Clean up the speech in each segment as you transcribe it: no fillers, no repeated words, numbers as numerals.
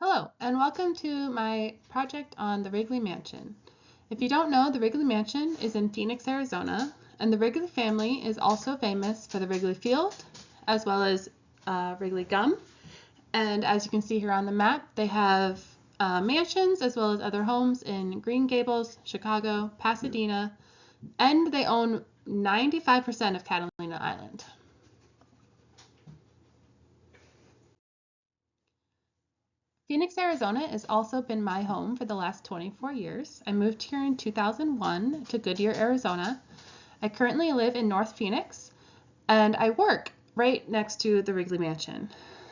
Hello, and welcome to my project on the Wrigley Mansion. If you don't know, the Wrigley Mansion is in Phoenix, Arizona, and the Wrigley family is also famous for the Wrigley Field, as well as Wrigley Gum. And as you can see here on the map, they have mansions as well as other homes in Green Gables, Chicago, Pasadena, and they own 95% of Catalina Island. Phoenix, Arizona has also been my home for the last 24 years. I moved here in 2001 to Goodyear, Arizona. I currently live in North Phoenix and I work right next to the Wrigley Mansion.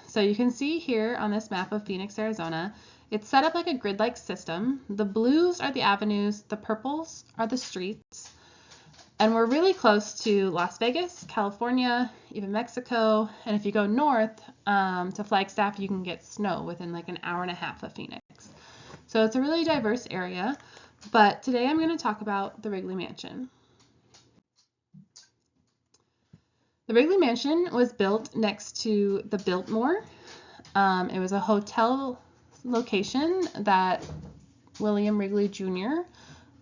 So you can see here on this map of Phoenix, Arizona, it's set up like a grid-like system. The blues are the avenues, the purples are the streets, and we're really close to Las Vegas, California, even Mexico. And if you go north to Flagstaff, you can get snow within like an hour and a half of Phoenix. So it's a really diverse area. But today I'm going to talk about the Wrigley Mansion. The Wrigley Mansion was built next to the Biltmore. It was a hotel location that William Wrigley Jr.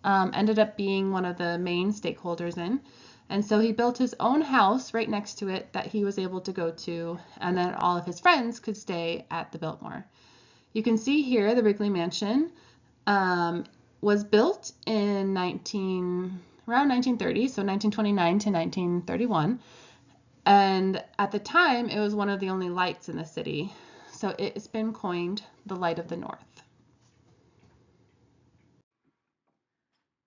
Ended up being one of the main stakeholders in. And so he built his own house right next to it that he was able to go to, and then all of his friends could stay at the Biltmore. You can see here the Wrigley Mansion was built in around 1930, so 1929 to 1931. And at the time, it was one of the only lights in the city. So it's been coined the Light of the North.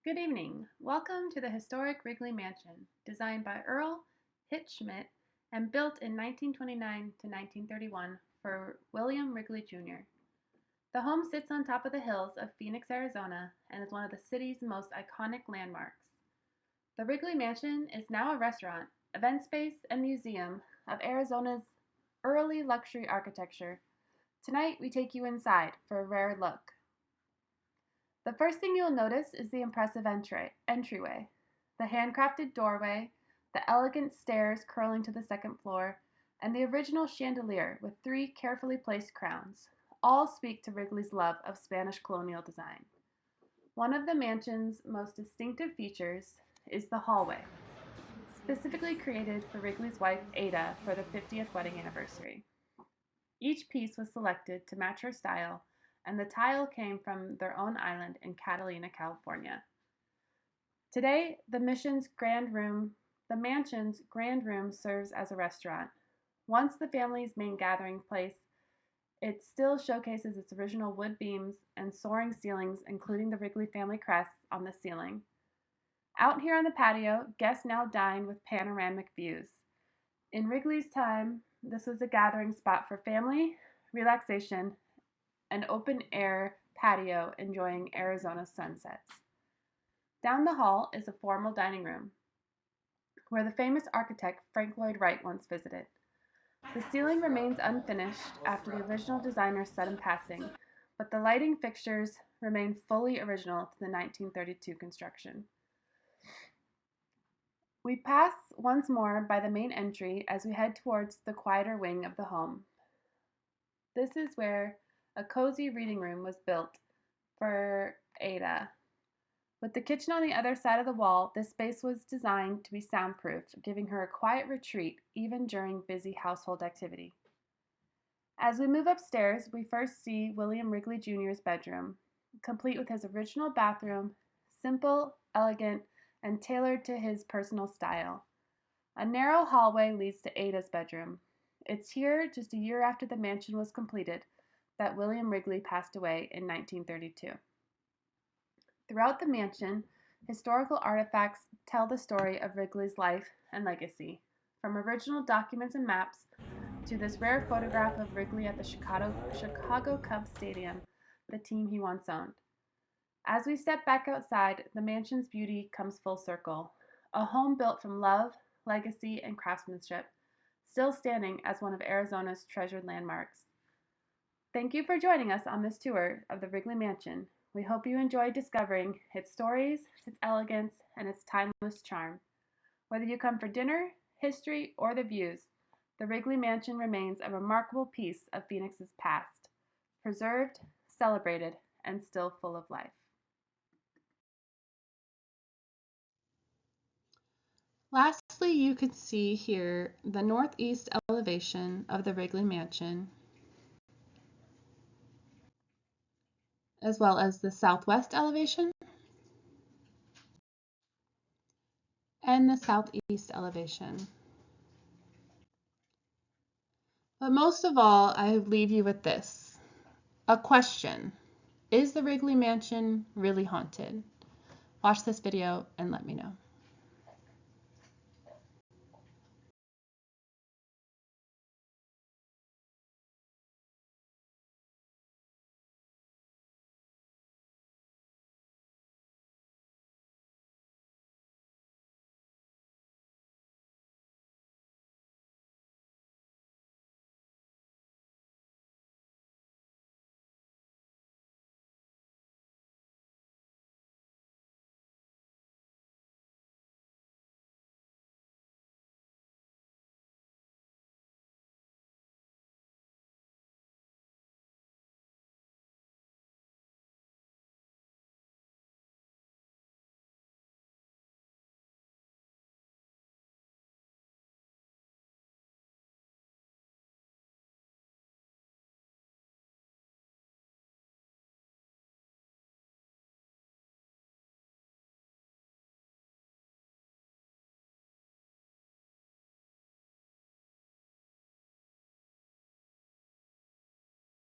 Good evening. Welcome to the historic Wrigley Mansion, designed by Earl Hitt-Schmidt and built in 1929 to 1931 for William Wrigley Jr. The home sits on top of the hills of Phoenix, Arizona, and is one of the city's most iconic landmarks. The Wrigley Mansion is now a restaurant, event space, and museum of Arizona's early luxury architecture. Tonight, we take you inside for a rare look. The first thing you'll notice is the impressive entryway, the handcrafted doorway, the elegant stairs curling to the second floor, and the original chandelier with 3 carefully placed crowns. All speak to Wrigley's love of Spanish colonial design. One of the mansion's most distinctive features is the hallway, specifically created for Wrigley's wife Ada for the 50th wedding anniversary. Each piece was selected to match her style, and the tile came from their own island in Catalina, California. Today, the mansion's grand room serves as a restaurant. Once the family's main gathering place, it still showcases its original wood beams and soaring ceilings, including the Wrigley family crest on the ceiling. Out here on the patio, guests now dine with panoramic views. In Wrigley's time, this was a gathering spot for family, relaxation, and open-air patio enjoying Arizona's sunsets. Down the hall is a formal dining room, where the famous architect Frank Lloyd Wright once visited. The ceiling remains unfinished after the original designer sudden passing, but the lighting fixtures remain fully original to the 1932 construction. We pass once more by the main entry as we head towards the quieter wing of the home. This is where a cozy reading room was built for Ada. With the kitchen on the other side of the wall, this space was designed to be soundproofed, giving her a quiet retreat even during busy household activity. As we move upstairs, we first see William Wrigley Jr.'s bedroom, complete with his original bathroom, simple, elegant, and tailored to his personal style. A narrow hallway leads to Ada's bedroom. It's here, just a year after the mansion was completed, that William Wrigley passed away in 1932. Throughout the mansion, historical artifacts tell the story of Wrigley's life and legacy, from original documents and maps to this rare photograph of Wrigley at the Chicago Cubs Stadium, the team he once owned. As we step back outside, the mansion's beauty comes full circle. A home built from love, legacy, and craftsmanship, still standing as one of Arizona's treasured landmarks. Thank you for joining us on this tour of the Wrigley Mansion. We hope you enjoyed discovering its stories, its elegance, and its timeless charm. Whether you come for dinner, history, or the views, the Wrigley Mansion remains a remarkable piece of Phoenix's past, preserved, celebrated, and still full of life. Lastly, you can see here the northeast elevation of the Wrigley Mansion, as well as the southwest elevation and the southeast elevation. But most of all, I leave you with this. A question. Is the Wrigley Mansion really haunted? Watch this video and let me know.